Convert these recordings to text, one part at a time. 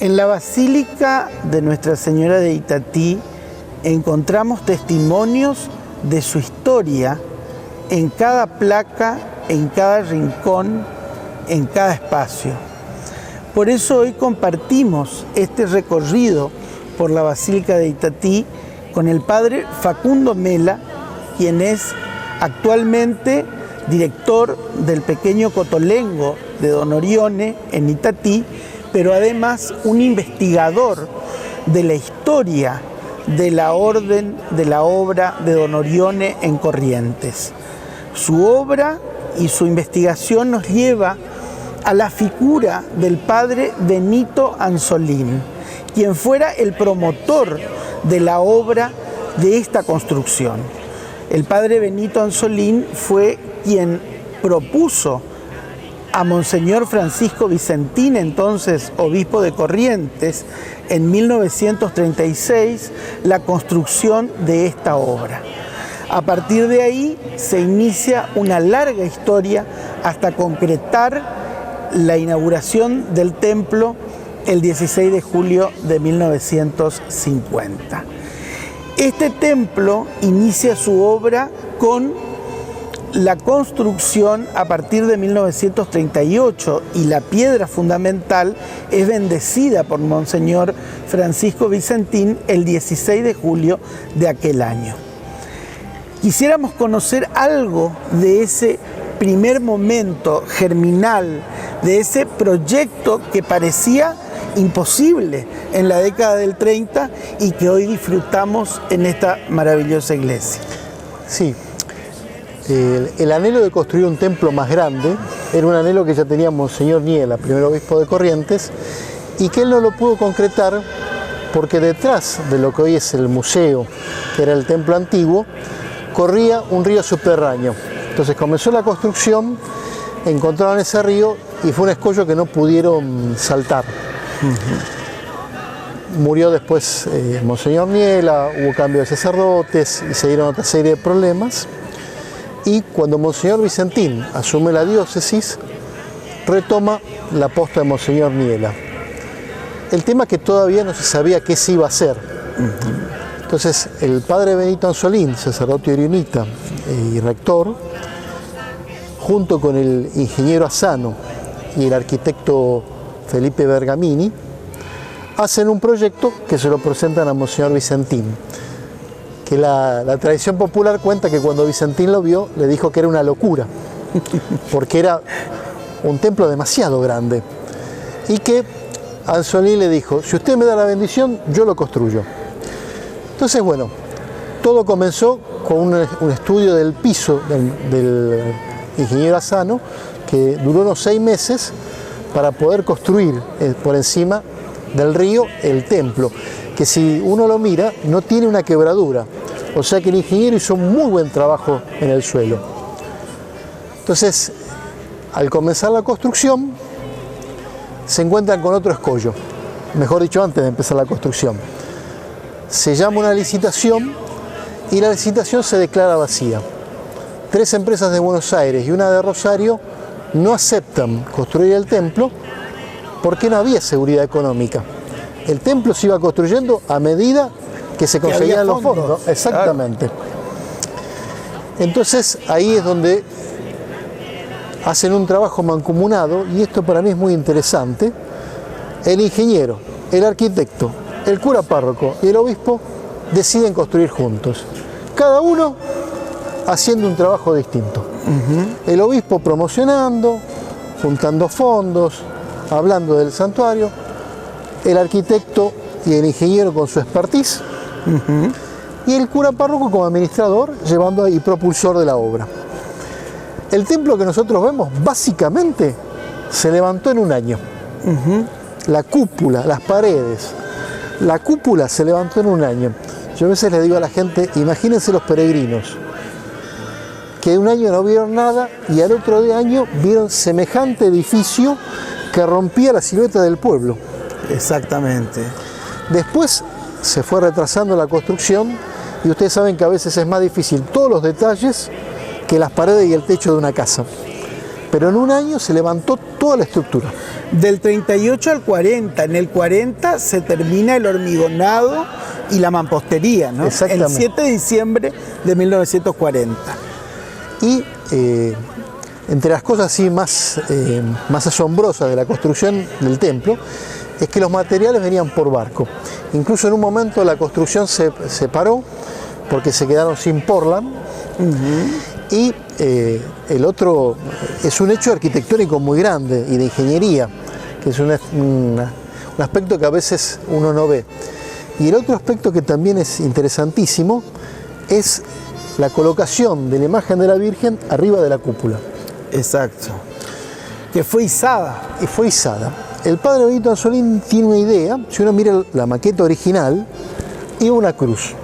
En la Basílica de Nuestra Señora de Itatí encontramos testimonios de su historia en cada placa, en cada rincón, en cada espacio. Por eso hoy compartimos este recorrido por la Basílica de Itatí con el padre Facundo Mela, quien es actualmente director del pequeño Cotolengo de Don Orione en Itatí, pero además un investigador de la historia de la orden, de la obra de Don Orione en Corrientes. Su obra y su investigación nos lleva a la figura del padre Benito Anzolín, quien fuera el promotor de la obra de esta construcción. El padre Benito Anzolín fue quien propuso a Monseñor Francisco Vicentín, entonces obispo de Corrientes, en 1936, la construcción de esta obra. A partir de ahí se inicia una larga historia hasta concretar la inauguración del templo el 16 de julio de 1950. Este templo inicia su obra con la construcción a partir de 1938 y la piedra fundamental es bendecida por Monseñor Francisco Vicentín el 16 de julio de aquel año. Quisiéramos conocer algo de ese primer momento germinal, de ese proyecto que parecía imposible en la década del 30 y que hoy disfrutamos en esta maravillosa iglesia. Sí. El anhelo de construir un templo más grande era un anhelo que ya tenía Monseñor Niela, primer obispo de Corrientes, y que él no lo pudo concretar porque detrás de lo que hoy es el museo, que era el templo antiguo, corría un río subterráneo. Entonces comenzó la construcción, encontraron ese río y fue un escollo que no pudieron saltar. Murió después Monseñor Niela, hubo cambio de sacerdotes y se dieron otra serie de problemas. Y cuando Monseñor Vicentín asume la diócesis, retoma la posta de Monseñor Niela. El tema que todavía no se sabía qué se iba a hacer. Entonces, el padre Benito Anzolín, sacerdote oriunita y rector, junto con el ingeniero Asano y el arquitecto Felipe Bergamini, hacen un proyecto que se lo presentan a Monseñor Vicentín. Que la tradición popular cuenta que cuando Vicentín lo vio, le dijo que era una locura, porque era un templo demasiado grande. Y que Anzolín le dijo, si usted me da la bendición, yo lo construyo. Entonces, bueno, todo comenzó con un estudio del piso del ingeniero Asano, que duró unos 6 meses para poder construir por encima del río el templo, que si uno lo mira, no tiene una quebradura. O sea que el ingeniero hizo un muy buen trabajo en el suelo. Entonces, al comenzar la construcción, se encuentran con otro escollo. Mejor dicho, antes de empezar la construcción. Se llama una licitación y la licitación se declara vacía. 3 empresas de Buenos Aires y una de Rosario no aceptan construir el templo porque no había seguridad económica. El templo se iba construyendo a medida que se conseguían los fondos. Exactamente. Claro. Entonces ahí es donde hacen un trabajo mancomunado y esto para mí es muy interesante. El ingeniero, el arquitecto, el cura párroco y el obispo deciden construir juntos. Cada uno haciendo un trabajo distinto. El obispo promocionando, juntando fondos, hablando del santuario, el arquitecto y el ingeniero con su expertise, y el cura párroco como administrador, llevando y propulsor de la obra. El templo que nosotros vemos, básicamente, se levantó en un año. La cúpula, las paredes, la cúpula se levantó en un año. Yo a veces le digo a la gente, imagínense los peregrinos, que un año no vieron nada y al otro año vieron semejante edificio que rompía la silueta del pueblo. Exactamente. Después se fue retrasando la construcción y ustedes saben que a veces es más difícil todos los detalles que las paredes y el techo de una casa. Pero en un año se levantó toda la estructura. Del 38 al 40. En el 40 se termina el hormigonado y la mampostería, ¿no? Exactamente. El 7 de diciembre de 1940. Y entre las cosas así más asombrosas de la construcción del templo es que los materiales venían por barco. Incluso en un momento la construcción se paró porque se quedaron sin Portland. Y el otro es un hecho arquitectónico muy grande y de ingeniería, que es un aspecto que a veces uno no ve. Y el otro aspecto que también es interesantísimo es la colocación de la imagen de la Virgen arriba de la cúpula. Exacto. Que fue izada. Y fue izada. El padre Benito Anzolín tiene una idea, si uno mira la maqueta original, iba una cruz.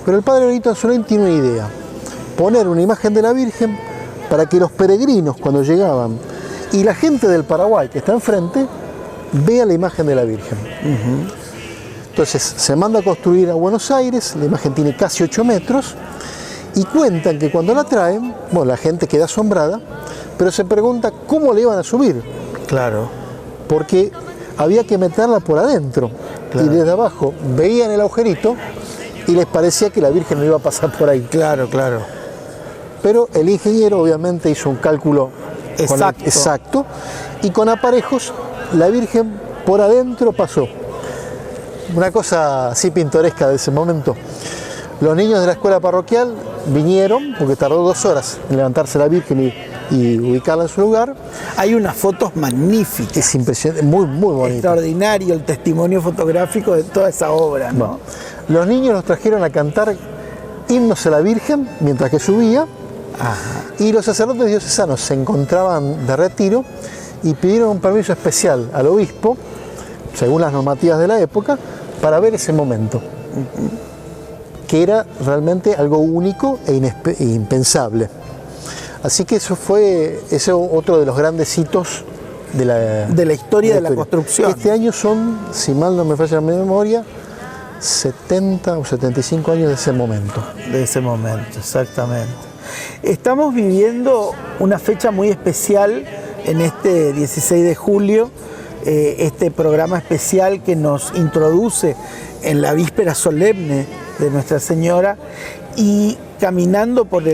Pero el padre Benito Anzolín tiene una idea, poner una imagen de la Virgen para que los peregrinos cuando llegaban y la gente del Paraguay que está enfrente vea la imagen de la Virgen. Entonces se manda a construir a Buenos Aires, la imagen tiene casi 8 metros y cuentan que cuando la traen, bueno, la gente queda asombrada, pero se pregunta cómo le iban a subir. Claro. Porque había que meterla por adentro. Claro. Y desde abajo veían el agujerito y les parecía que la Virgen no iba a pasar por ahí. Claro, claro. Pero el ingeniero obviamente hizo un cálculo exacto y con aparejos la Virgen por adentro pasó. Una cosa así pintoresca de ese momento. Los niños de la escuela parroquial vinieron, porque tardó 2 horas en levantarse la Virgen y ubicarla en su lugar. Hay unas fotos magníficas. Es impresionante, muy bonito. Extraordinario el testimonio fotográfico de toda esa obra, ¿no? Bueno, los niños los trajeron a cantar himnos a la Virgen mientras que subía. Ajá. Y los sacerdotes diocesanos se encontraban de retiro y pidieron un permiso especial al obispo, según las normativas de la época, para ver ese momento. Que era realmente algo único e impensable. Así que eso fue otro de los grandes hitos de la historia de la construcción. Este año son, si mal no me falla mi memoria, 70 o 75 años de ese momento. De ese momento, exactamente. Estamos viviendo una fecha muy especial en este 16 de julio, este programa especial que nos introduce en la víspera solemne de Nuestra Señora, y caminando por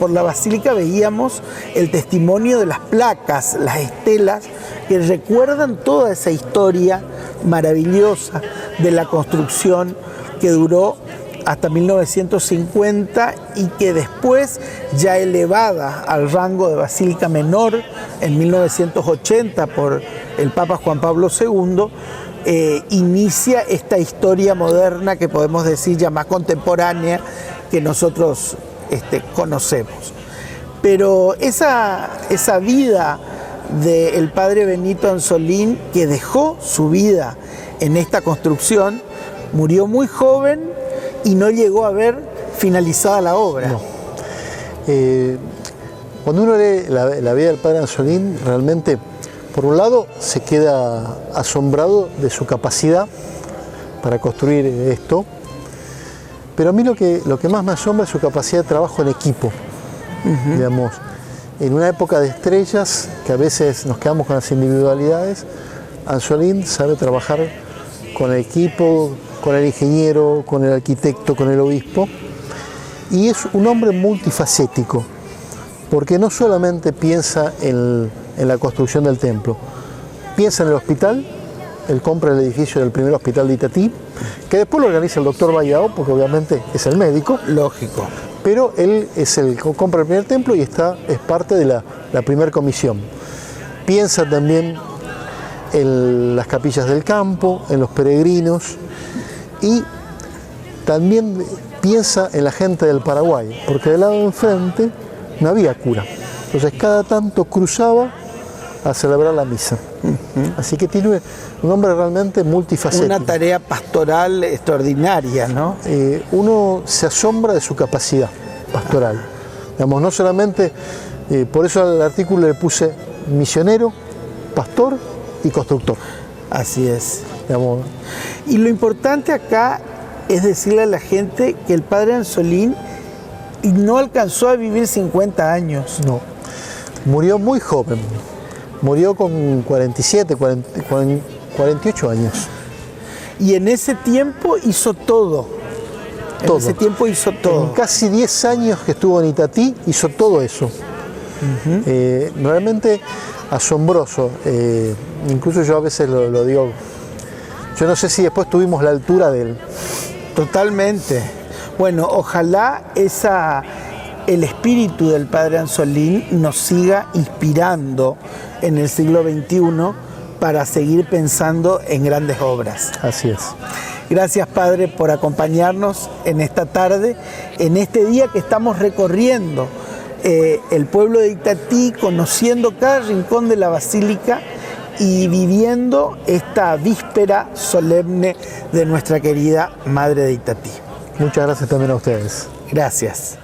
la basílica veíamos el testimonio de las placas, las estelas que recuerdan toda esa historia maravillosa de la construcción que duró hasta 1950 y que después, ya elevada al rango de basílica menor en 1980 por el Papa Juan Pablo II, inicia esta historia moderna que podemos decir ya más contemporánea que nosotros conocemos. Pero esa vida del padre Benito Anzolín, que dejó su vida en esta construcción, murió muy joven y no llegó a ver finalizada la obra. No. Cuando uno lee la vida del padre Anzolín, realmente, por un lado, se queda asombrado de su capacidad para construir esto, pero a mí lo que más me asombra es su capacidad de trabajo en equipo. Digamos, en una época de estrellas, que a veces nos quedamos con las individualidades, Anzolín sabe trabajar con el equipo, con el ingeniero, con el arquitecto, con el obispo, y es un hombre multifacético, porque no solamente piensa en la construcción del templo, piensa en el hospital. Él compra el edificio del primer hospital de Itatí, que después lo organiza el doctor Vallao, porque obviamente es el médico. Lógico. Pero él es el que compra el primer templo y es parte de la primera comisión. Piensa también en las capillas del campo, en los peregrinos, y también piensa en la gente del Paraguay, porque del lado de enfrente no había cura. Entonces cada tanto cruzaba a celebrar la misa. Así que tiene un hombre realmente multifacético. Una tarea pastoral extraordinaria, ¿no? Uno se asombra de su capacidad pastoral. Digamos, no solamente, por eso al artículo le puse misionero, pastor y constructor. Así es. Digamos, y lo importante acá es decirle a la gente que el padre Anzolín no alcanzó a vivir 50 años. No, murió muy joven. Murió con 48 años. Y en ese tiempo hizo todo. Todo. En ese tiempo hizo todo. En casi 10 años que estuvo en Itatí, hizo todo eso. Realmente asombroso. Incluso yo a veces lo digo, yo no sé si después tuvimos la altura de él. Totalmente. Bueno, ojalá el espíritu del Padre Anzolín nos siga inspirando en el siglo XXI para seguir pensando en grandes obras. Así es. Gracias, Padre, por acompañarnos en esta tarde, en este día que estamos recorriendo el pueblo de Itatí, conociendo cada rincón de la basílica y viviendo esta víspera solemne de nuestra querida Madre de Itatí. Muchas gracias también a ustedes. Gracias.